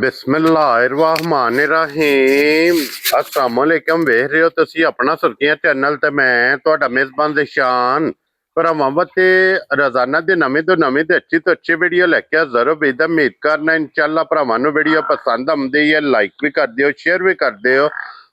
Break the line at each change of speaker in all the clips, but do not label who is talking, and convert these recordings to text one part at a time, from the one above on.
बिस्मिल्लाहिर्रहमानिर्रहीम अस्सलाम वालेकुम। वेख रहे हो तुसी अपना सुर्खियां चैनल ते मैं तुहाडा मेजबान दिशान भरावां वास्ते रोजाना दी नवीं तो अच्छी वीडियो लेके हाज़र हो। बेदा उम्मीद करना इंशाअल्लाह भरावां नूं वीडियो पसंद आउंदी है, लाइक भी कर दिओ, शेयर भी कर दिओ।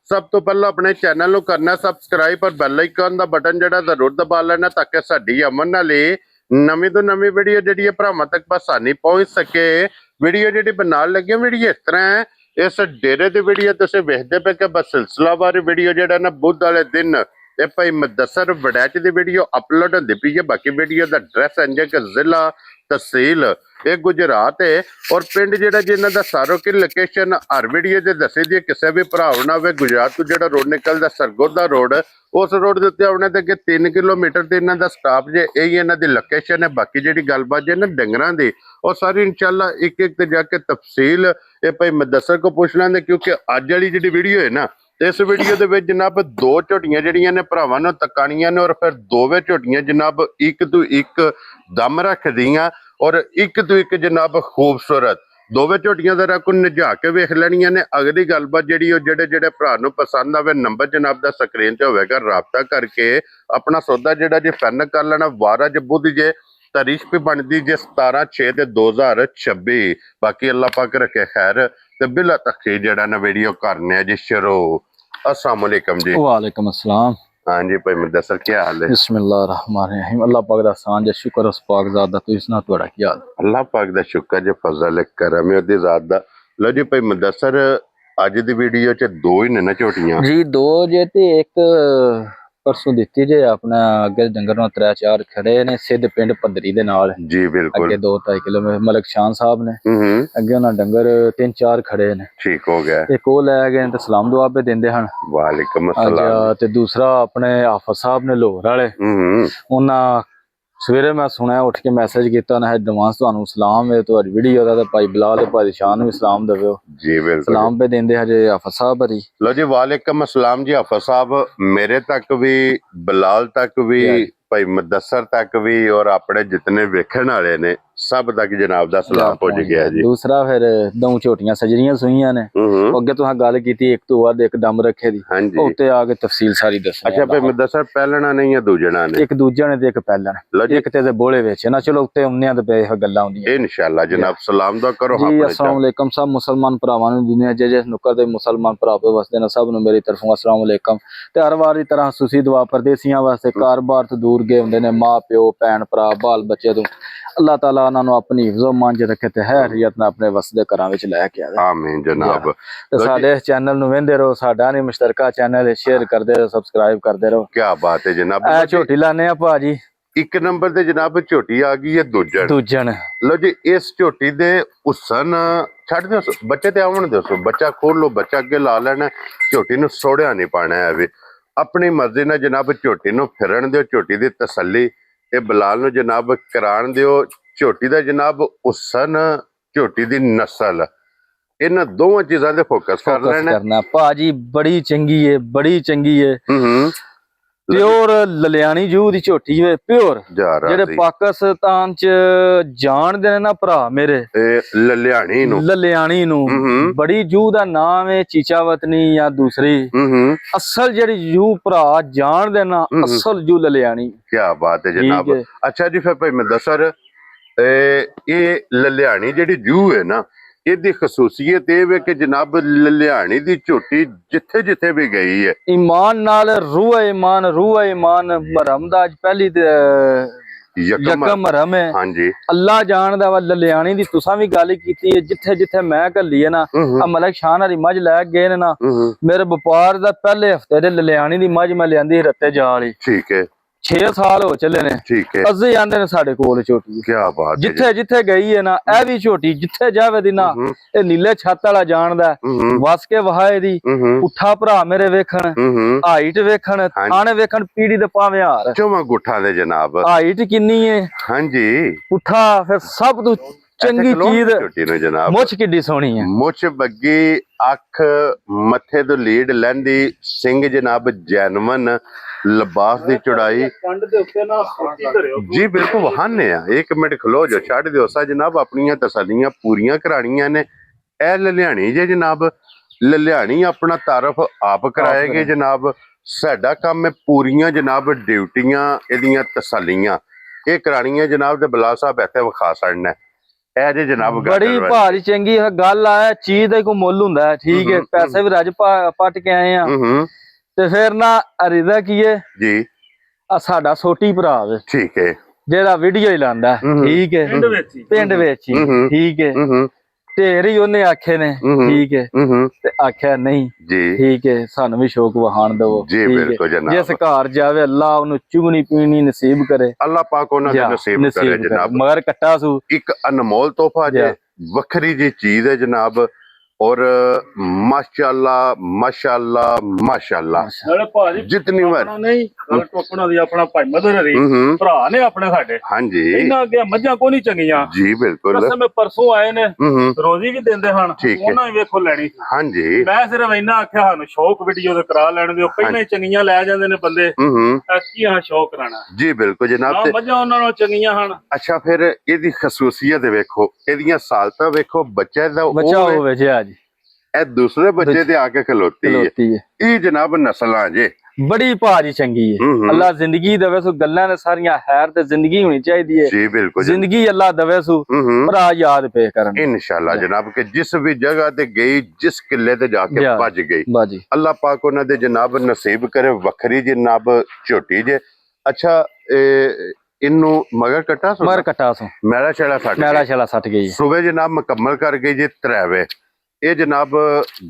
सब तो पहला अपने चैनल नूं करना सबसक्राइब और बैल आइकन दा बटन जिहड़ा जरूर दबा लेना ताकि साडी अमन नाली नवीं तो नवीं वीडियो जिहड़ी भरावां तक आसानी पहुंच सके। वीडियो जी बनाने लगे वीडियो इस तरह है, इस डेरे की वीडियो तुम वेखते पे कि बस सिलसिलावार वीडियो जो ना बुध वाले दिन ये भाई मुदस्सर वड़ैच की वीडियो अपलोड होती पई है। बाकी वीडियो का एड्रैस इंज कि जिला तहसील ये गुजरात है और पिंड जो जिन्हों का सारो की लोकेशन हर वीडियो से दसी दी। किसी भी भरा ना हो गुजरात तो जो रोड निकलता सरगोदा रोड उस रोड के उत्ते आने तक 3 किलोमीटर से इन्हों का स्टाफ जे यही इन्हों की लोकेशन है। बाकी जी गलबात है ना डंगर की और सारी इंशाल्लाह एक एक जाके तफसील ये भाई मुदस्सर को पूछ लेंगे क्योंकि अज वाली जी वीडियो है ना इस वीडियो के जनाब 2 झोटियां जड़ियां ने भरावां नूं तकानियां ने और फिर दोवें झोटियां जनाब एक तो एक दम रख दियां और एक तो एक जनाब खूबसूरत दोवें झोटियां जरा को नजा के वेख लैनियां ने। अगली गलबात जी जेडे भरा नूं पसंद आवे नंबर जनाब दा स्क्रीन ते होवेगा, राबता करके अपना सौदा जेड़ा जी फाइनल कर लेना। वारा ज बुध जे तारीख भी बनती जे 17/6/2026। बाकी अल्लाह पाक रखे खैर ते बिला तखीर जेड़ा ना वीडियो करने जी शुरू। अस्सलाम वालेकुम जी।
वालेकुम अस्सलाम।
हाँ जी भाई मुदस्सर क्या हाल है?
बिस्मिल्लाहिर्रहमानिर्रहीम। अल्लाह पाक दा सान जे शुक्र उस पाक ज़ात दा। तुसीं सुना तुहाड़ा की हाल?
अल्लाह पाक दा शुक्र जे फजल करम है ओदी ज़ात दा। लो जी भाई मुदस्सर अज दी वीडियो च 2 ही ने ना झोटियां
जी 2 जे ते एक परसों दित्ती जे अपना अगे डंगर नूं 3-4 खड़े ने सिद्ध पिंड पद्धरी दे नाल
जी बिल्कुल
अगे 2-2.5 किलोमीटर मलिक शान साहब ने अगे उन्हां डंगर 3-4 खड़े ने।
ठीक हो गया।
एक ओ लै गए ते सलाम दुआ पे देंदे हन।
वालेकुम अस्सलाम।
ते दूसरा अपने हाफिज साहब ने लाहौर वाले उन्हां सवेरे मैं सुनया उठ के मैसेज किया उन्हें एडवांस तुहानू सलाम है तुहाडी वीडियो दा भाई बिलाल ते भाई शान भी सलाम दवियो।
जी बिल्कुल
सलाम पे देंदे हजे हाफिज साहब हरी।
लो जी वालेकुम अस्सलाम जी हाफिज साहब मेरे तक भी बिलाल तक भी भाई मुदस्सर तक भी और अपने जितने वेखण वाले ने सब तक जनाब दा सलाम पहुंच गया जी।
दूसरा फिर 2 झोटियां सजरियां सुईयां ने अगे तुहां गल कीती एक तो बाद एक दम रखे दी
हां जी
उत्ते आके तफसील सारी दसनी।
अच्छा भाई मुदस्सर पहलना नहीं है दूजना ने?
एक दूजा ने ते एक पहलण एक ते बोले विच ना। चलो उत्ते उन्ने ते पे गल्लां हुंदियां
इंशाल्लाह जनाब सलाम दा करो।
जी अस्सलाम वालेकुम सब मुसलमान भरावां नूं दुनिया जे नुक्कर ते मुसलमान भरा पे वसदे ने सब नूं मेरी तरफों अस्सलाम वालेकुम। ते हर वार दी तरह सुसी दुआ परदेसियां वास्ते कार-बार तो दूर गए हुंदे ने मां प्यो भैन भरा बाल बच्चे तो अल्लाह ताला उन्हां नूं अपनी हिफ्ज़ो मंज रखे ते हैरियत नाल अपने वसदे घरां विच लैके आवे।
आमीन जनाब।
ते साडे इस चैनल नूं वेंदे रहो, साडा नहीं मुश्तरका चैनल है, शेयर करदे रहो, सब्सक्राइब करदे रहो।
क्या बात है जनाब।
ए झोटी लाने आ भाजी
एक नंबर ते जनाब झोटी आ गई है दूजन। लो जी इस झोटी दे हुसन छड़ दो बच्चे ते आवन दसो बच्चा खोल लो बच्चा अगे ला लेना झोटी नूं सोड़िया नहीं पाना है भी अपनी मर्जी नाल जनाब झोटी नूं फिरन दिओ। झोटी दी तसल्ली ये बिलाल नूं जनाब कराण दिओ। झोटी दा जनाब हुसन झोटी दी नस्ल इन्हां दोवां चीज़ां ते फोकस करना
भाजी बड़ी चंगी है बड़ी चंगी है। प्योर ललियानी जू दी झोटी है प्योर जेडे पाकिस्तान च जानदे ने ना भरा मेरे ललियानी नू बड़ी जू दा नाम है चीचावतनी या दूसरी असल जेडी जू भरा जानदे ना असल जू ललियानी।
क्या बात है जनाब। अच्छा जी फिर भाई मुदस्सर ये ललियानी जेडी जू है ना ਇਹਦੀ ਖਸੂਸੀਅਤ ਇਹ ਵੇ ਕਿ ਜਨਾਬ ਲਲਿਆਣੀ ਦੀ ਝੋਟੀ ਜਿੱਥੇ ਜਿੱਥੇ ਵੀ ਗਈ ਹੈ
ईमान नाल रूह ईमान मरहम दा पहली यकम मरहम है।
हाँ जी
अल्लाह जानदा वा ललियानी दी तुसां भी गल कीती है जिथे जिथे मैं घल्ली है ना मलिक शान हरी मझ लै गए ने ना मेरे व्यापार दा पहले हफ्ते दे ललियानी दी मझ मैं लियांदी रत्ते जाली। ठीक है 6 साल हो चले ने। ठीक है अजे आंदे ने साडे कोल झोटी। क्या बात है। जिथे जिथे गई है ना ए भी झोटी जिथे जावे दी ना ए नीले छत वाला जानदा वस के वहाए दी उठा भरा मेरे वेखण हाइट वेखण थाने वेखण पीड़ी दे पावे हार चौवा गुठा दे जनाब हाइट किन्नी है। हां जी उठा फिर सब तो चंगी चीज जनाब मुछ किड्डी सोहनी है मुछ बग्गी अख मथे तो लीड लैंदी सिंह जनाब जैनवन लिबास की चौड़ाई जी बिल्कुल वहाने एक मिनट खलो जो छड़ दो सा जनाब अपनी तसलियां पूरियां करानियां ने।
ਇਹ ਲਲਿਆਣੀ ਜੇ ਜਨਾਬ, ਲਲਿਆਣੀ ਆਪਣਾ ਤਾਰਫ ਆਪ ਕਰਾਏਗੇ ਜਨਾਬ। ਸਾਡਾ ਕੰਮ ਹੈ ਪੂਰੀਆਂ ਜਨਾਬ ਡਿਊਟੀਆਂ ਇਹਦੀਆਂ ਤਸੱਲੀਆਂ ਇਹ ਕਰਾਣੀਆਂ ਜਨਾਬ, ਤੇ ਬਲਾ ਸਾਹਿਬ ਇੱਥੇ ਵਿਖਾ ਛੱਡਣਾ ਇਹ ਜੇ ਜਨਾਬ।
ਬੜੀ ਭਾਰੀ ਚੰਗੀ ਗੱਲ ਆ, ਚੀਜ਼ ਦਾ ਕੋਈ ਮੁੱਲ ਹੁੰਦਾ ਹੈ, ਠੀਕ ਹੈ। ਪੈਸੇ ਵੀ ਰੱਜ ਪੱਟ ਕੇ ਆਏ ਆ, ਤੇ ਫਿਰ ਨਾ ਅਰਿਦਾ ਕੀ ਹੈ
ਜੀ,
ਆ ਸਾਡਾ ਛੋਟੀ ਭਰਾ ਵੇ,
ਠੀਕ ਹੈ,
ਜਿਹੜਾ ਵੀਡੀਓ ਹੀ ਲਾਂਦਾ, ਠੀਕ ਹੈ, ਪਿੰਡ ਵਿੱਚ ਹੀ, ਠੀਕ ਹੈ। ਢੇਰ ਹੀ ਉਹਨੇ ਆਖੇ ਨੇ, ਠੀਕ ਹੈ, ਤੇ ਆਖਿਆ ਨਹੀਂ
ਜੀ,
ਠੀਕ ਹੈ, ਸਾਨੂੰ ਵੀ ਸ਼ੌਕ ਵਹਾਣ ਦਵੋ
ਜੀ, ਬਿਲਕੁਲ ਜਨਾਬ।
ਜਿਸ ਘਰ ਜਾਵੇ ਅੱਲਾ ਉਹਨੂੰ ਚੁਗਣੀ ਪੀਣੀ ਨਸੀਬ ਕਰੇ,
ਅੱਲਾ ਪਾਕ ਉਹਨਾਂ ਦੇ ਨਸੀਬ ਕਰੇ ਜਨਾਬ।
ਮਗਰ ਕੱਟਾ ਸੂ
ਇੱਕ ਅਨਮੋਲ ਤੋਹਫਾ ਜੇ, ਵੱਖਰੀ ਜੀ ਚੀਜ਼ ਹੈ ਜਨਾਬ। ਔਰ ਮਾਸ਼ਾਅੱਲਾ ਮਾਸ਼ਾਅੱਲਾ ਮਾਸ਼ਾਅੱਲਾ, ਜਿਤਨੀ ਵਾਰ
ਨਹੀਂ ਗੱਲ ਟੋਕਣਾ ਦੀ ਆਪਣਾ ਭਾਈ ਮਦਰ ਹਰੀ ਭਰਾ ਨੇ ਆਪਣੇ ਸਾਡੇ,
ਹਾਂਜੀ,
ਇਹਨਾਂ ਅੱਗੇ ਮੱਝਾਂ ਕੋਈ ਨਹੀਂ ਚੰਗੀਆਂ
ਜੀ, ਬਿਲਕੁਲ।
ਮੈਂ ਪਰਸੋਂ ਆਏ ਨੇ, ਰੋਜ਼ੀ ਵੀ ਦਿੰਦੇ ਹਨ, ਉਹਨਾਂ ਵੀ ਵੇਖੋ ਲੈਣੀ,
ਹਾਂਜੀ।
ਮੈਂ ਸਿਰਫ ਇੰਨਾ ਆਖਿਆ ਸਾਨੂੰ ਸ਼ੌਕ ਵੀਡੀਓ ਦੇ ਕਰਾ ਲੈਣ ਦਿਓ, ਪਹਿਲਾਂ ਹੀ ਚੰਗੀਆਂ ਲੈ ਜਾਂਦੇ ਨੇ ਬੰਦੇ, ਕੀ ਹਾਂ ਸ਼ੌਕ ਕਰਾਣਾ,
ਜੀ, ਬਿਲਕੁਲ ਜਨਾਬ।
ਮੱਝਾਂ ਉਹਨਾਂ ਨਾਲ ਚੰਗੀਆਂ ਹਨ।
ਅੱਛਾ, ਫਿਰ ਇਹਦੀ ਖਸੂਸੀਅਤ ਵੇਖੋ, ਇਹਦੀਆਂ ਸਾਲਤਾਂ ਵੇਖੋ, ਬੱਚਾ ਦਾ
ਬੱਚਾ ਹੋਵੇ ਜੀ, ਅੱਜ
ਇਹ ਦੂਸਰੇ ਬੱਚੇ ਤੇ ਆ ਕੇ ਖਲੋਤੀ ਹੈ। ਇਹ ਜਨਾਬ ਨਸਲਾਂ ਜੇ
ਬੜੀ ਭਾਰੀ ਚੰਗੀ ਹੈ। ਅੱਲਾ ਜ਼ਿੰਦਗੀ ਦੇਵੇ ਸੋ, ਗੱਲਾਂ ਨੇ ਸਾਰੀਆਂ ਹੈਰ ਤੇ ਜ਼ਿੰਦਗੀ ਹੋਣੀ ਚਾਹੀਦੀ ਹੈ
ਜੀ, ਬਿਲਕੁਲ।
ਜ਼ਿੰਦਗੀ ਅੱਲਾ ਦੇਵੇ ਸੋ, ਭਰਾ ਯਾਦ ਪੇ ਕਰਨ
ਇਨਸ਼ਾਅੱਲਾ ਜਨਾਬ, ਕਿ ਜਿਸ ਵੀ ਜਗ੍ਹਾ ਤੇ ਗਈ, ਜਿਸ ਕਿਲੇ ਤੇ ਜਾ ਕੇ ਭੱਜ ਗਈ, ਅੱਲਾ ਪਾਕ ਉਹਨਾਂ ਦੇ ਜਨਾਬ ਨਸੀਬ ਕਰੇ ਵੱਖਰੀ ਜਨਾਬ ਝੋਟੀ ਜੇ। ਅੱਛਾ, ਇਹਨੂੰ ਮਗਰ ਕਟਾ ਸੋ,
ਮਗਰ ਕਟਾ ਸੋ,
ਮੈਲਾ ਛੇਲਾ ਸੱਟ
ਗਈ
ਸੁਬੇ ਜਨਾਬ ਮੁਕੰਮਲ ਕਰ ਗਈ ਜੇ ਤਰਾਵੇ। ਇਹ ਜਨਾਬ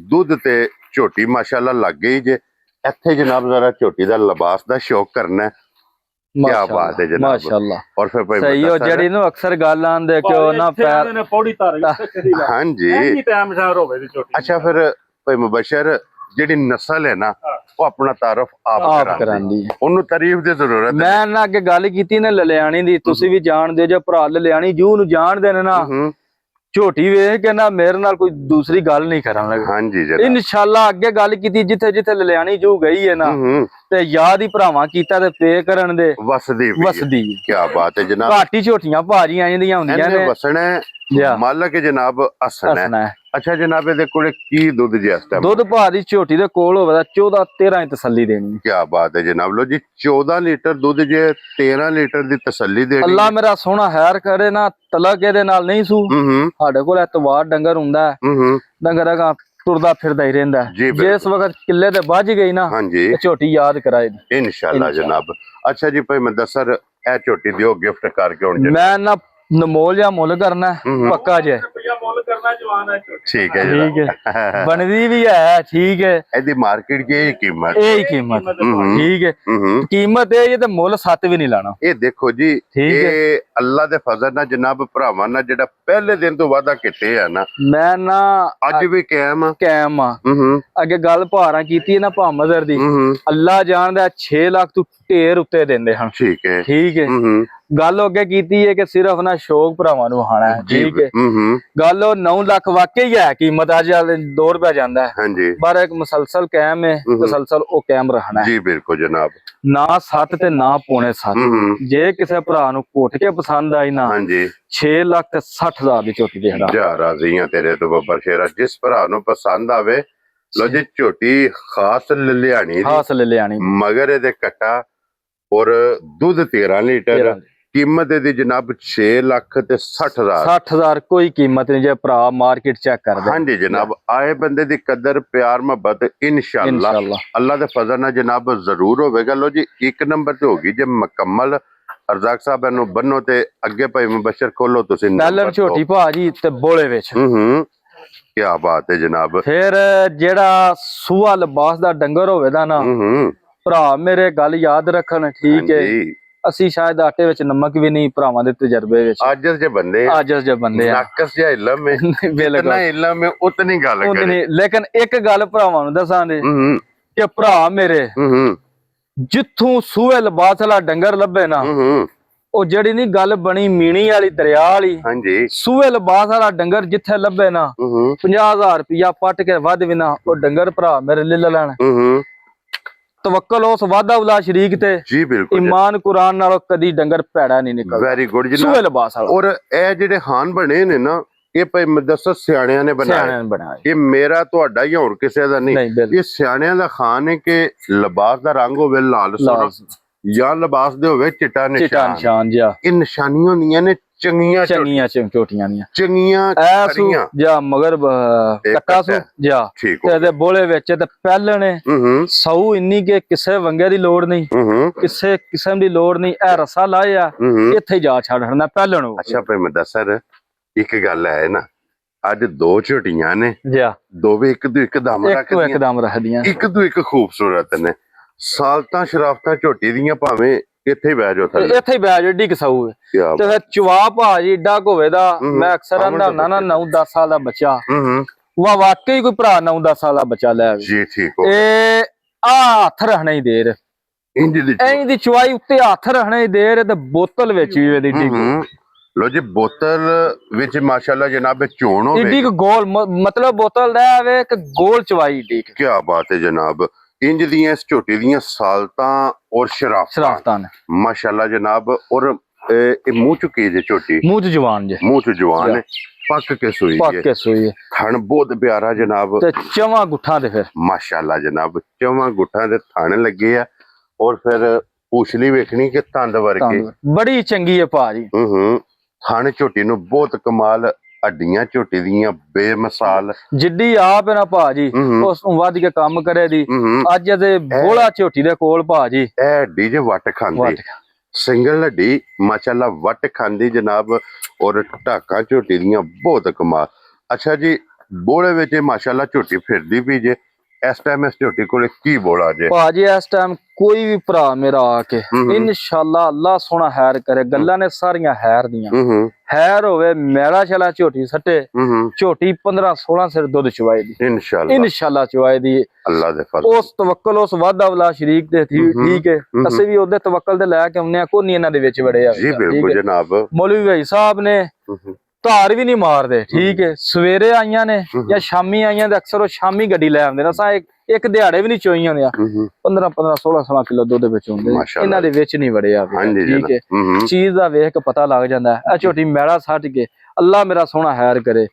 ਦੁੱਧ ਤੇ ਝੋਟੀ ਮਾਸ਼ਾਅੱਲਾ ਲੱਗ ਗਈ ਜੇ। ਇੱਥੇ ਜਨਾਬ ਜ਼ਰਾ ਝੋਟੀ ਦਾ ਲਿਬਾਸ ਦਾ ਸ਼ੌਕ ਕਰਨਾ, ਕਿਆ ਬਾਤ ਹੈ ਜਨਾਬ,
ਮਾਸ਼ਾਅੱਲਾ।
ਔਰ ਫਿਰ ਭਾਈ
ਸਹੀ ਹੋ, ਜਿਹੜੀ ਨੂੰ ਅਕਸਰ ਗੱਲ ਆਂਦੇ ਕਿ ਉਹ ਨਾ ਪੈਰ
ਨੇ ਪੌੜੀ ਧਾਰ
ਹਾਂਜੀ
ਟਾਈਮ ਸ਼ਾਰ ਹੋਵੇ ਦੀ ਝੋਟੀ।
ਅੱਛਾ, ਫਿਰ ਭਾਈ ਮੁਬਸ਼ਰ ਜਿਹੜੀ ਨਸਲ ਹੈ ਨਾ, ਉਹ ਆਪਣਾ ਤਾਰਫ ਆਪ ਕਰਾਂਦੀ, ਉਹਨੂੰ ਤਾਰੀਫ ਦੀ ਜ਼ਰੂਰਤ।
ਮੈਂ ਨਾ ਅੱਗੇ ਗੱਲ ਕੀਤੀ ਨੇ ਲਲਿਆਣੀ ਦੀ, ਤੁਸੀਂ ਵੀ ਜਾਣਦੇ ਜੇ, ਭਰਾ ਲਲਿਆਣੀ ਜੂ ਨੂੰ ਜਾਣਦੇ ਨੇ ਨਾ, ਝੋਟੀ ਵੇਖ ਕੇ ਨਾ ਮੇਰੇ ਨਾਲ ਕੋਈ ਦੂਸਰੀ ਗੱਲ ਨਹੀਂ ਕਰਨ ਲੱਗਾ।
ਹਾਂਜੀ ਜਨਾਬ,
ਇਨਸ਼ਾਅੱਲਾ ਅੱਗੇ ਗੱਲ ਕੀਤੀ, ਜਿੱਥੇ ਜਿੱਥੇ ਲਲਿਆਣੀ ਜੂ ਗਈ ਹੈ ਨਾ, ਤੇ ਯਾਦ ਹੀ ਭਰਾਵਾਂ ਕੀਤਾ ਤੇ ਪੇ ਕਰਨ ਦੇ ਵਸਦੀ
ਕੀ ਬਾਤ ਹੈ ਜਨਾਬ।
ਘਾਟੀ ਝੋਟੀਆਂ ਭਾਰੀਆਂ ਜਾਂਦੀਆਂ ਹੁੰਦੀਆਂ ਨੇ,
ਵਸਣਾ ਮਾਲਕ ਜਨਾਬ ਹਸਣਾ। ਅੱਛਾ ਜਨਾਬ, ਇਹਦੇ ਕੋਲੇ ਕੀ ਦੁੱਧ ਜੇ ਇਸ ਟਾਈਮ?
ਦੁੱਧ ਭਾਰੀ ਝੋਟੀ ਦੇ ਕੋਲ ਹੋਵੇ ਤਾਂ 14-13 ਤਸੱਲੀ ਦੇਣੀ।
ਕੀ ਬਾਤ ਹੈ ਜਨਾਬ। ਲੋ ਜੀ, 14 ਲੀਟਰ ਦੁੱਧ ਜੇ 13 ਲੀਟਰ ਦੀ ਤਸੱਲੀ ਦੇਣੀ।
ਅੱਲਾ ਮੇਰਾ ਸੋਹਣਾ ਹੈਰ ਕਰੇ ਨਾ, ਤਲਕ ਇਹਦੇ ਨਾਲ ਨਹੀਂ ਸੂ। ਸਾਡੇ ਕੋਲ ਐਤਵਾਰ ਡੰਗਰ ਹੁੰਦਾ ਹੈ, ਡੰਗਰ ਅਗਾ ਤੁਰਦਾ ਫਿਰਦਾ ਹੀ ਰਹਿੰਦਾ। ਜਿਸ ਵਕਤ ਕਿੱਲੇ ਤੇ ਵੱਜ ਗਈ ਨਾ, ਝੋਟੀ ਯਾਦ ਕਰਾਏ
ਇਨਸ਼ਾਅੱਲਾ ਜਨਾਬ। ਅੱਛਾ ਜੀ ਭਾਈ ਮੁਦੱਸਰ, ਇਹ ਝੋਟੀ ਦਿਓ ਗਿਫਟ ਕਰਕੇ ਹੁਣ।
ਮੈਂ ਨਾ ਨਮੋਲ ਜਾਂ ਮੁੱਲ ਕਰਨਾ ਪੱਕਾ ਜੇ,
ਠੀਕ ਹੈ ਜੀ,
ਬਣਦੀ ਵੀ ਹੈ, ਠੀਕ ਹੈ।
ਇਹਦੀ ਮਾਰਕੀਟ ਕੀ ਕੀਮਤ?
ਇਹ ਕੀਮਤ ਠੀਕ ਹੈ, ਕੀਮਤ ਇਹ ਤੇ ਮੁੱਲ 7 ਵੀ ਨਹੀਂ ਲਾਣਾ।
ਇਹ ਦੇਖੋ ਜੀ, ਇਹ ਅੱਲਾ ਦੇ ਫਜ਼ਲ ਨਾਲ ਜਨਾਬ ਭਰਾਵਾਂ ਨਾਲ ਜਿਹੜਾ ਪਹਿਲੇ ਦਿਨ ਤੋਂ ਵਾਅਦਾ ਕੀਤੇ ਆ ਨਾ,
ਮੈਂ ਨਾ
ਅੱਜ ਵੀ ਕਾਇਮ ਆ।
ਅੱਗੇ ਗੱਲ ਭਾਰਾਂ ਕੀਤੀ ਨਾ ਭਾਮਦਰ ਦੀ, ਅੱਲਾ ਜਾਣਦਾ 6 ਲੱਖ ਤੋਂ ਢੇਰ ਉੱਤੇ ਦਿੰਦੇ ਹਨ। ਠੀਕ ਹੈ, ਠੀਕ ਹੈ। ਗੱਲ ਅੱਗੇ ਕੀਤੀ ਹੈ ਕਿ ਸਿਰਫ ਨਾ ਸ਼ੌਕ ਭਰਾਵਾਂ ਨੂੰ ਵਹਾਣਾ ਹੈ, ਠੀਕ ਹੈ। ਗੱਲ ਉਹ 9 ਲੱਖ ਵਾਕਈ ਹੈ ਕੀਮਤ, ਅੱਜ 2 ਰੁਪਏ ਜਾਂਦਾ ਹੈ, ਪਰ ਇੱਕ ਮੁਸਲਸਲ ਕਾਇਮ ਹੈ, ਮੁਸਲਸਲ ਉਹ ਕਾਇਮ ਰਹਿਣਾ ਹੈ।
ਜੀ ਬਿਲਕੁਲ ਜਨਾਬ,
ਨਾ 7 ਤੇ ਨਾ ਪੌਣੇ 7। ਜੇ ਕਿਸੇ ਭਰਾ ਨੂੰ ਘੁੱਟ ਕੇ ਪਸੰਦ ਆਈ ਨਾ, 6,60,000 ਦੀ ਝੋਟੀ ਦੇਣਾ।
ਜਾ ਰਾਜ਼ੀਆਂ ਤੇਰੇ ਤੋਂ ਬੱਬਰ ਸ਼ੇਰਾ, ਜਿਸ ਭਰਾ ਨੂੰ ਪਸੰਦ ਆਵੇ। ਲੋ ਜੀ, ਝੋਟੀ ਖਾਸ ਲਲਿਆਣੀ, ਮਗਰ ਇਹਦੇ ਕਟਾ ਔਰ ਦੁੱਧ 13 ਲੀਟਰ। ਕੀਮਤ ਇਹਦੀ ਜਨਾਬ 6,60,000।
60,000 ਕੋਈ ਕੀਮਤ ਨਹੀਂ ਜੇ ਭਰਾ ਮਾਰਕੀਟ ਚੈੱਕ ਕਰਦੇ।
ਹਾਂਜੀ ਜਨਾਬ, ਆਏ ਬੰਦੇ ਦੀ ਕਦਰ ਪਿਆਰ ਮੁਹੱਬਤ ਇਨਸ਼ਾਅੱਲਾ ਅੱਲਾ ਦੇ ਫਜ਼ਲ ਨਾਲ ਜਨਾਬ ਜ਼ਰੂਰ ਹੋਵੇਗਾ। ਲੋ ਜੀ, 1 ਨੰਬਰ ਤੇ ਹੋਗੀ ਜੇ ਮੁਕੰਮਲ। ਅਰਜ਼ਾਕ ਸਾਹਿਬ ਇਹਨੂੰ ਬੰਨੋ ਤੇ ਅੱਗੇ ਭਾਈ ਮੁਬਸ਼ਰ ਖੋਲੋ ਤੁਸੀਂ।
ਨੈਲਰ ਝੋਟੀ ਭਾਜੀ ਤੇ ਬੋਲੇ ਵਿੱਚ।
ਕੀ ਬਾਤ ਹੈ ਜਨਾਬ।
ਫਿਰ ਜਿਹੜਾ ਸੂਆ ਲਿਬਾਸ ਦਾ ਡੰਗਰ ਹੋਵੇਗਾ ਨਾ, ਭਰਾ ਮੇਰੇ ਗੱਲ ਯਾਦ ਰੱਖਣ, ਠੀਕ ਹੈ। ਅਸੀਂ ਸ਼ਾਇਦ ਆਟੇ ਵਿੱਚ ਨਮਕ ਵੀ ਨਹੀਂ, ਭਰਾਵਾਂ ਦੇ ਤਜਰਬੇ ਵਿੱਚ
ਆਜਜ਼ ਜੇ ਬੰਦੇ ਨਾਕਸ ਜਿਹਾ ਇਲਮ ਹੈ, ਇਤਨਾ ਇਲਮ ਹੈ, ਉਤਨੀ ਗੱਲ ਕਰੇ।
ਲੇਕਿਨ ਇੱਕ ਗੱਲ ਭਰਾਵਾਂ ਨੂੰ ਦੱਸਾਂ ਦੇ ਕਿ ਭਰਾ ਮੇਰੇ, ਜਿੱਥੋਂ ਸੂਏ ਲਿਬਾਸ ਵਾਲਾ ਡੰਗਰ ਲੱਭੇ ਨਾ, ਉਹ ਜਿਹੜੀ ਨਹੀਂ ਗੱਲ ਬਣੀ ਮੀਣੀ ਵਾਲੀ ਦਰਿਆ ਵਾਲੀ, ਸੂਏ ਲਿਬਾਸ ਵਾਲਾ ਡੰਗਰ ਜਿੱਥੇ ਲੱਭੇ ਨਾ, 50,000 ਰੁਪਇਆ ਪੱਟ ਕੇ ਵੱਧ ਵੀ ਨਾ ਉਹ ਡੰਗਰ ਭਰਾ ਮੇਰੇ ਲੈ ਲੈਣ। ਤਵੱਕਲ ਉਸ ਵਾਦਾ ਉਲਾ ਸ਼ਰੀਕ ਤੇ,
ਜੀ ਬਿਲਕੁਲ,
ਈਮਾਨ ਕੁਰਾਨ ਨਾਲੋਂ ਕਦੀ ਡੰਗਰ ਭੈੜਾ ਨਹੀਂ ਨਿਕਲਦਾ।
ਵੈਰੀ ਗੁੱਡ ਜੀ,
ਸੂਏ ਲਿਬਾਸ ਵਾਲਾ।
ਔਰ ਇਹ ਜਿਹੜੇ ਹਾਨ ਬਣੇ ਨੇ ਨਾ, ਇਹ ਭਾਈ ਮਦਰਸਾ ਸਿਆਣਿਆਂ ਨੇ ਬਣਾਇਆ,
ਸਿਆਣਿਆਂ ਨੇ ਬਣਾਇਆ।
ਇਹ ਮੇਰਾ ਤੁਹਾਡਾ ਹੀ ਹੋਰ ਕਿਸੇ ਦਾ ਨਹੀਂ,
ਬਿਲਕੁਲ।
ਇਹ ਸਿਆਣਿਆਂ ਦਾ ਖਾਨ ਹੈ ਕਿ ਲਿਬਾਸ ਦਾ ਰੰਗ ਹੋਵੇ ਲਾਲ ਸੁਰਖ ਜਾਂ ਲਿਬਾਸ ਦੇ ਹੋਵੇ ਚਿੱਟਾ
ਚਿੱਟਾ
ਨਿਸ਼ਾਨ।
ਨਿਸ਼ਾਨ ਜਿਹਾ,
ਇਹ ਨਿਸ਼ਾਨੀਆਂ ਹੁੰਦੀਆਂ ਨੇ ਚੰਗੀਆਂ
ਚੰਗੀਆਂ ਝੋਟੀਆਂ ਦੀਆਂ,
ਚੰਗੀਆਂ
ਐਸੂ
ਖਰੀਆਂ।
ਜਾਂ ਮਗਰ ਕੱਟਾ ਸੂ ਜਾਂ
ਠੀਕ
ਤੇ ਇਹਦੇ ਬੋਲੇ ਵਿੱਚ ਤੇ ਪਹਿਲਣੇ
ਹੂੰ
ਸੌ ਇੰਨੀ ਕਿ ਕਿਸੇ ਵੰਗੇ ਦੀ ਲੋੜ ਨਹੀਂ,
ਹੂੰ
ਕਿਸੇ ਕਿਸਮ ਦੀ ਲੋੜ ਨਹੀਂ। ਇਹ ਰਸਾ ਲਾਇਆ
ਹੂੰ।
ਇੱਥੇ ਜਾ ਛੱਡਣਾ ਪਹਿਲਣ ਉਹ
ਅੱਛਾ ਭਾਈ ਮਦਰਸਾ ਇੱਕ ਗੱਲ ਹੈ ਨਾ, ਅੱਜ ਦੋ ਝੋਟੀਆਂ ਨੇ,
ਜਿਆ
ਦੋਵੇਂ ਇੱਕ ਤੋਂ ਇੱਕ ਦਮ
ਇੱਕ
ਰੱਖਦੀਆਂ,
ਇੱਕਦਮ ਰੱਖਦੀਆਂ,
ਇੱਕ ਤੋਂ ਇੱਕ ਖੂਬਸੂਰਤ ਨੇ। ਸਾਲਤਾਂ ਸ਼ਰਾਫਤਾਂ ਝੋਟੀ ਦੀਆਂ ਭਾਵੇਂ ਇੱਥੇ ਹੀ ਬਹਿ ਜਾਓ ਥੱਲੇ,
ਇੱਥੇ ਹੀ ਬੈਜ ਏਡੀ ਕਸਾਊ ਹੈ
ਕਿਆ
ਤੇ ਫਿਰ ਚਵਾ ਭਾਜੀ ਏਡਾ ਹੋਵੇ ਦਾ।
ਹੂੰ।
ਮੈਂ ਅਕਸਰ ਆਂਦਾ ਹੁੰਦਾ ਨਾ 9-10 ਸਾਲ ਦਾ ਬੱਚਾ,
ਹੂੰ
ਵਾ ਵਾਕਈ ਕੋਈ ਭਰਾ 9-10 ਸਾਲ ਦਾ ਬੱਚਾ ਲੈ ਆਵੇ,
ਜੀ ਠੀਕ ਹੋ
ਇਹ ਆ ਹੱਥ ਰੱਖਣਾ ਹੀ ਦੇਰ,
ਇੰਜ ਦੀ
ਐਂ ਦੀ ਚਵਾਈ ਉੱਤੇ ਹੱਥ ਰੱਖਣਾ ਹੀ ਦੇਰ ਤੇ ਬੋਤਲ ਵਿੱਚ ਵੀ ਇਹਦੀ ਏਡੀ
ਹੂੰ। ਲੋ ਜੀ ਬੋਤਲ ਵਿੱਚ ਮਾਸ਼ਾਅੱਲਾ ਜਨਾਬ ਝੋਣ ਹੋਵੇ,
ਏਡੀ ਕੁ ਗੋਲ ਮਤਲਬ ਬੋਤਲ ਲੈ ਆਵੇ ਇੱਕ ਗੋਲ ਚਵਾਈ ਏਡੀ ਕੁ।
ਕੀ ਬਾਤ ਹੈ ਜਨਾਬ। ਇੰਜ ਦੀਆਂ ਇਸ ਝੋਟੀ ਦੀਆਂ ਸਾਲਤਾਂ ਔਰ
ਸ਼ਰਾਫਤਾਂ ਨੇ
ਮਾਸ਼ਾਅੱਲਾ ਜਨਾਬ। ਔਰ ਇਹ ਮੂੰਹ ਚੁੱਕੀ ਜੇ ਝੋਟੀ,
ਮੂੰਹ ਚ ਜਵਾਨ ਜੇ,
ਮੂੰਹ ਚ ਜਵਾਨ ਹੈ, ਪੱਕ ਕੇ ਸੋਈ
ਪੱਕ
ਹੈ,
ਕੇ ਸੋਈ ਹੈ
ਥਣ ਬਹੁਤ ਪਿਆਰਾ ਜਨਾਬ
ਤੇ ਚਵਾਂ ਗੁੱਠਾਂ ਦੇ ਫਿਰ
ਮਾਸ਼ਾਅੱਲਾ ਜਨਾਬ। ਚਵਾਂ ਗੁੱਠਾਂ ਦੇ ਥਣ ਲੱਗੇ ਆ ਔਰ ਫਿਰ ਪੂਛਲੀ ਵੇਖਣੀ ਕਿ ਤੰਦ ਵਰਗੇ,
ਬੜੀ ਚੰਗੀ ਹੈ ਭਾਜੀ।
ਹੂੰ। ਥਣ ਝੋਟੀ ਨੂੰ ਬਹੁਤ ਕਮਾਲ, ਹੱਡੀਆਂ ਝੋਟੀ ਦੀਆਂ ਬੇਮਿਸਾਲ,
ਜਿੱਡੀ ਆਪ ਹੈ ਨਾ ਭਾਜੀ ਉਸ ਨੂੰ ਵੱਧ ਕੇ ਕੰਮ ਕਰੇ ਦੀ। ਅੱਜ ਦੇ ਬੋਲਾ ਝੋਟੀ ਦੇ ਕੋਲ ਭਾਜੀ
ਇਹ ਹੱਡੀ ਜੇ ਵੱਟ ਖਾਂਦੀ, ਸਿੰਗਲ ਹੱਡੀ ਮਾਸ਼ਾਅੱਲਾ ਵੱਟ ਖਾਂਦੀ ਜਨਾਬ। ਔਰ ਢਾਕਾਂ ਝੋਟੀ ਦੀਆਂ ਬਹੁਤ ਕਮਾਲ। ਅੱਛਾ ਜੀ, ਬੋਲੇ ਵਿੱਚ ਮਾਸ਼ਾਅੱਲਾ ਝੋਟੀ ਫਿਰਦੀ ਵੀ ਜੇ, ਇਸ ਟਾਈਮ ਇਸ ਝੋਟੀ ਕੋਲੇ ਕੀ ਬੋਲਾ ਜੇ
ਭਾਜੀ? ਇਸ ਟਾਈਮ ਕੋਈ ਵੀ ਭਰਾ ਮੇਰਾ ਆ ਕੇ ਇਨਸ਼ਾਅੱਲਾ ਅੱਲਾ ਸੋਹਣਾ ਹੈਰ ਕਰੇ, ਗੱਲਾਂ ਨੇ ਸਾਰੀਆਂ ਹੈਰ ਦੀਆਂ, ਹੈਰ ਹੋਵੇ ਮੈਲਾ ਛਲਾ ਝੋਟੀ ਸੱਟੇ, ਝੋਟੀ 15-16 ਸਿਰ ਦੁੱਧ ਚਵਾਏ ਦੀ ਇਨਸ਼ਾਅੱਲਾ ਚਵਾਏ ਦੀ।
ਅੱਲਾ ਦੇ ਫਜ਼ਲ,
ਉਸ ਤਵੱਕਲ ਉਸ ਵਾਦਾ ਵਾਲਾ ਸ਼ਰੀਕ ਤੇ ਠੀਕ ਹੈ, ਅਸੀਂ ਵੀ ਉਹਦੇ ਤਵੱਕਲ ਤੇ ਲੈ ਕੇ ਆਉਂਦੇ ਆ, ਕੋਈ ਨਹੀਂ ਇਹਨਾਂ ਦੇ ਵਿੱਚ ਵੜੇ ਆ
ਜੀ ਬਿਲਕੁਲ ਜਨਾਬ।
ਮੌਲਵੀ ਭਾਈ ਸਾਹਿਬ ਨੇ ਧਾਰ ਵੀ ਨਹੀਂ ਮਾਰਦੇ, ਠੀਕ ਹੈ, ਸਵੇਰੇ ਆਈਆਂ ਨੇ ਜਾਂ ਸ਼ਾਮੀ ਆਈਆਂ ਤੇ ਅਕਸਰ ਉਹ ਸ਼ਾਮੀ ਗੱਡੀ ਲੈ ਆਉਂਦੇ ਨੇ। ਅਸਾਂ ਇੱਕ ਦਿਹਾੜੇ ਵੀ ਨਹੀਂ ਚੋਈਆਂ ਹੁੰਦੀਆਂ, 15-15 16 ਕਿਲੋ ਦੁੱਧ ਵਿੱਚ ਹੁੰਦੇ, ਇਹਨਾਂ ਦੇ ਵਿੱਚ ਨਹੀਂ ਵੜਿਆ, ਠੀਕ ਹੈ। ਚੀਜ਼ ਦਾ ਵੇਖ ਕੇ ਪਤਾ ਲੱਗ ਜਾਂਦਾ ਹੈ। ਝੋਟੀ ਮੈਲਾ ਛੱਡ ਕੇ ਅੱਲਾ ਮੇਰਾ ਸੋਹਣਾ ਹੈਰ ਕਰੇ,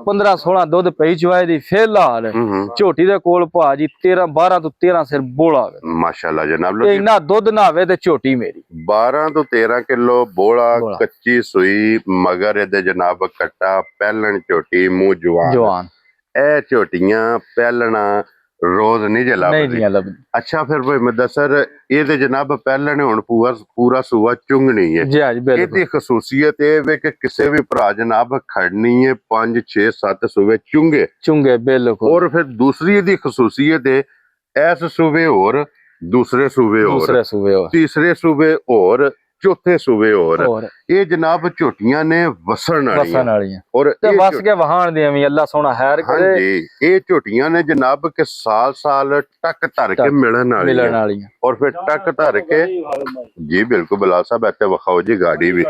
15-16 ਦੁੱਧ ਪਈ ਚਵਾਏ ਦੀ ਫਿਲਹਾਲ ਝੋਟੀ ਦੇ ਕੋਲ ਭਾਜੀ 12 ਤੋਂ 13 ਸਿਰ ਬੋਲਾ
ਮਾਸ਼ਾਅੱਲਾ ਜਨਾਬ।
ਇੰਨਾ ਦੁੱਧ ਨਾ ਆਵੇ ਤੇ ਝੋਟੀ ਮੇਰੀ
12 ਤੋਂ 13 ਕਿਲੋ ਬੋਲਾ, ਕੱਚੀ ਸੂਈ, ਮਗਰ ਇਹਦੇ ਜਨਾਬ ਕੱਟਾ, ਪਹਿਲਣ ਝੋਟੀ, ਮੂੰਹ ਜਵਾਨ। ਇਹ ਝੋਟੀਆਂ ਪਹਿਲਣਾ ਰੋਜ਼ ਨਹੀਂ ਜੇ ਲੱਭਦੀ। ਅੱਛਾ ਫਿਰ ਭਾਈ ਮੁਦੱਸਰ, ਇਹ ਤੇ ਜਨਾਬ ਪਹਿਲਣ ਹੁਣ ਪੂਰਾ ਸੂਆ ਚੁੰਗਣੀ ਹੈ, ਇਹਦੀ ਖਸੂਸੀਅਤ ਇਹ ਵੇ ਕਿ ਕਿਸੇ ਵੀ ਭਰਾ ਜਨਾਬ ਖੜਨੀ ਹੈ 5 6 7 ਸੂਵੇ ਚੁੰਗੇ
ਬਿਲਕੁਲ।
ਔਰ ਫਿਰ ਦੂਸਰੀ ਇਹਦੀ ਖਸੂਸੀਅਤ ਹੈ, ਇਸ ਸੂਵੇ ਹੋਰ, ਦੂਸਰੇ ਸੂਵੇ ਹੋਰ, ਤੀਸਰੇ ਸੂਵੇ ਹੋਰ, ਚੌਥੇ ਸੂਵੇ ਹੋਰ। ਇਹ ਜਨਾਬ ਝੋਟੀਆਂ ਨੇ ਵਸਣ ਵਾਲੀਆਂ ਔਰ
ਤੇ ਵਸ ਕੇ ਵਹਾਣ ਦੀਆਂ ਵੀ ਅੱਲਾ ਸੋਹਣਾ ਹੈਰ ਕਰੇ।
ਹਾਂਜੀ, ਇਹ ਝੋਟੀਆਂ ਨੇ ਜਨਾਬ ਕਿ ਸਾਲ ਟੱਕ ਧਰ ਕੇ ਮਿਲਣ ਵਾਲੀਆਂ ਔਰ ਫਿਰ ਟੱਕ ਧਰ ਕੇ ਜੀ ਬਿਲਕੁਲ ਬਲਾ ਸਾਹਿਬ ਇੱਥੇ ਵਿਖਾਓ ਜੀ ਗਾੜੀ ਵੀ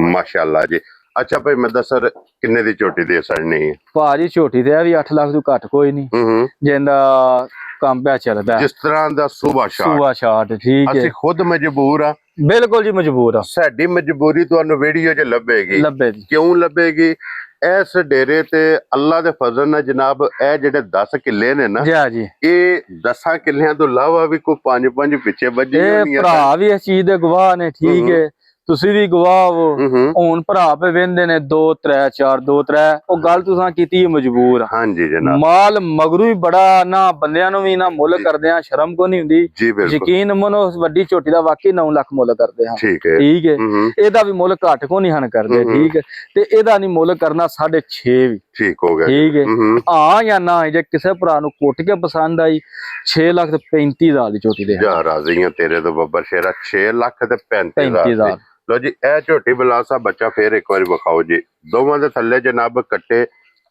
ਮਾਸ਼ਾਅੱਲਾ ਜੀ। ਅੱਛਾ ਭਾਈ ਮੁਦੱਸਰ, ਕਿੰਨੇ ਦੀ ਝੋਟੀ ਦੇ ਸੜਨੀ ਹੈ
ਭਾਜੀ? ਝੋਟੀ ਤੇ ਵੀ 8 ਲੱਖ ਤੋਂ ਘੱਟ ਕੋਈ ਨਹੀਂ, ਜਿੰਦਾ ਕੰਮ ਪਿਆ ਚੱਲਦਾ, ਜਿਸ
ਤਰ੍ਹਾਂ ਦਾ ਸੂਬਾ
ਸ਼ਾਟ, ਠੀਕ ਹੈ।
ਅਸੀਂ ਖੁਦ ਮਜਬੂਰ ਆ,
ਬਿਲਕੁਲ ਜੀ ਮਜਬੂਰ ਆ।
ਸਾਡੀ ਮਜਬੂਰੀ ਤੁਹਾਨੂੰ ਵੀਡੀਓ 'ਚ ਲੱਭੇਗੀ। ਕਿਉਂ ਲੱਭੇਗੀ? ਇਸ ਡੇਰੇ ਤੇ ਅੱਲਾ ਦੇ ਫਜ਼ਲ ਨਾਲ ਜਨਾਬ ਇਹ ਜਿਹੜੇ 10 ਕਿੱਲੇ ਨੇ ਨਾ
ਜੀ,
ਇਹ 10 ਕਿੱਲਿਆਂ ਤੋਂ ਇਲਾਵਾ ਵੀ ਕੋਈ 5 ਪਿੱਛੇ ਵੱਜੀ ਹੋਣੀ ਹੈ।
ਭਰਾ ਵੀ ਇਸ ਚੀਜ਼ ਦੇ ਗਵਾਹ ਨੇ, ਠੀਕ ਹੈ, ਤੁਸੀਂ ਵੀ ਗਵਾਹ ਹੋ। ਹੁਣ ਭਰਾ ਪੇ ਵੇਂਦੇ ਨੇ 2 3 4 2 3, ਉਹ ਗੱਲ ਤੁਸੀਂ ਕੀਤੀ ਮਜਬੂਰ।
ਹਾਂਜੀ ਜਨਾਬ,
ਮਾਲ ਮਗਰੂ ਹੀ ਬੜਾ, ਨਾ ਬੰਦਿਆਂ ਨੂੰ ਵੀ ਨਾ ਮੁੱਲ ਕਰਦੇ ਆ, ਸ਼ਰਮ ਕੋ ਨਹੀਂ ਹੁੰਦੀ। ਯਕੀਨ ਮੰਨੋ ਵੱਡੀ ਝੋਟੀ ਦਾ ਵਾਕਈ 9 ਲੱਖ ਮੁੱਲ ਕਰਦੇ ਹਾਂ, ਠੀਕ ਹੈ। ਇਹਦਾ ਵੀ ਮੁੱਲ ਘੱਟ ਕੋ ਨਹੀਂ ਹਨ ਕਰਦੇ, ਠੀਕ ਹੈ, ਤੇ ਇਹਦਾ ਨਹੀਂ ਮੁੱਲ ਕਰਨਾ 6.5 ਵੀ ਠੀਕ ਹੋ ਗਿਆ, ਠੀਕ ਹੈ। ਹਾਂ ਜਾਂ ਨਾ, ਜੇ ਕਿਸੇ ਭਰਾ ਨੂੰ ਕੁੱਟ ਕੇ ਪਸੰਦ ਆਈ 6 ਲੱਖ ਤੇ 35 ਹਜ਼ਾਰ ਦੀ ਝੋਟੀ ਦੇ
ਰਾਜ਼ੀਆਂ ਤੇਰੇ ਤੋਂ ਬੱਬਰ ਸ਼ੇਰਾ, 6 ਲੱਖ ਤੇ 35 ਹਜ਼ਾਰ। ਲੋ ਜੀ, ਇਹ ਝੋਟੀ ਬਲਾ ਸਾਹਿਬ ਬੱਚਾ ਫੇਰ ਇੱਕ ਵਾਰੀ ਵਿਖਾਓ ਜੀ। ਦੋਵਾਂ ਦੇ ਥੱਲੇ ਜਨਾਬ ਕੱਟੇ,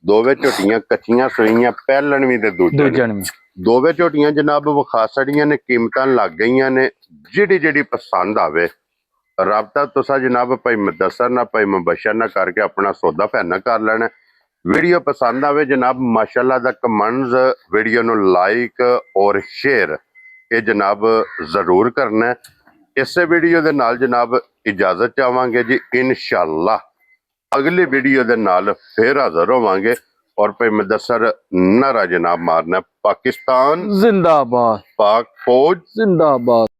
ਦੋਵੇਂ ਝੋਟੀਆਂ ਕੱਚੀਆਂ ਸੂਈਆਂ, ਪਹਿਲਣ ਵੀ ਤੇ ਦੂਜਣ ਵੀ। ਦੋਵੇਂ ਝੋਟੀਆਂ ਜਨਾਬ ਵਿਖਾ ਛੜੀਆਂ ਨੇ, ਕੀਮਤਾਂ ਲੱਗ ਗਈਆਂ ਨੇ। ਜਿਹੜੀ ਪਸੰਦ ਆਵੇ ਰਾਬਤਾ ਤੁਸੀਂ ਜਨਾਬ ਭਾਈ ਮੁਦੱਸਰ ਨਾਲ, ਭਾਈ ਮੁਬਸ਼ਰ ਨਾਲ ਕਰਕੇ ਆਪਣਾ ਸੌਦਾ ਫੈਨਾ ਕਰ ਲੈਣਾ। ਵੀਡੀਓ ਪਸੰਦ ਆਵੇ ਜਨਾਬ ਮਾਸ਼ਾਅੱਲਾ ਦਾ ਕਮੈਂਟਸ, ਵੀਡੀਓ ਨੂੰ ਲਾਈਕ ਔਰ ਸ਼ੇਅਰ ਇਹ ਜਨਾਬ ਜ਼ਰੂਰ ਕਰਨਾ। ਇਸੇ ਵੀਡੀਓ ਦੇ ਨਾਲ ਜਨਾਬ ਇਜਾਜ਼ਤ ਚਾਹਾਂਗੇ ਜੀ, ਇਨਸ਼ਾਅੱਲਾ। ਅਗਲੀ ਵੀਡੀਓ ਦੇ ਨਾਲ ਫੇਰ ਹਾਜ਼ਰ ਹੋਵਾਂਗੇ। ਔਰ ਭਾਈ ਮੁਦੱਸਰ ਨਾਰਾ ਜਨਾਬ ਮਾਰਨਾ। ਪਾਕਿਸਤਾਨ
ਜ਼ਿੰਦਾਬਾਦ,
ਪਾਕ ਫੌਜ
ਜ਼ਿੰਦਾਬਾਦ।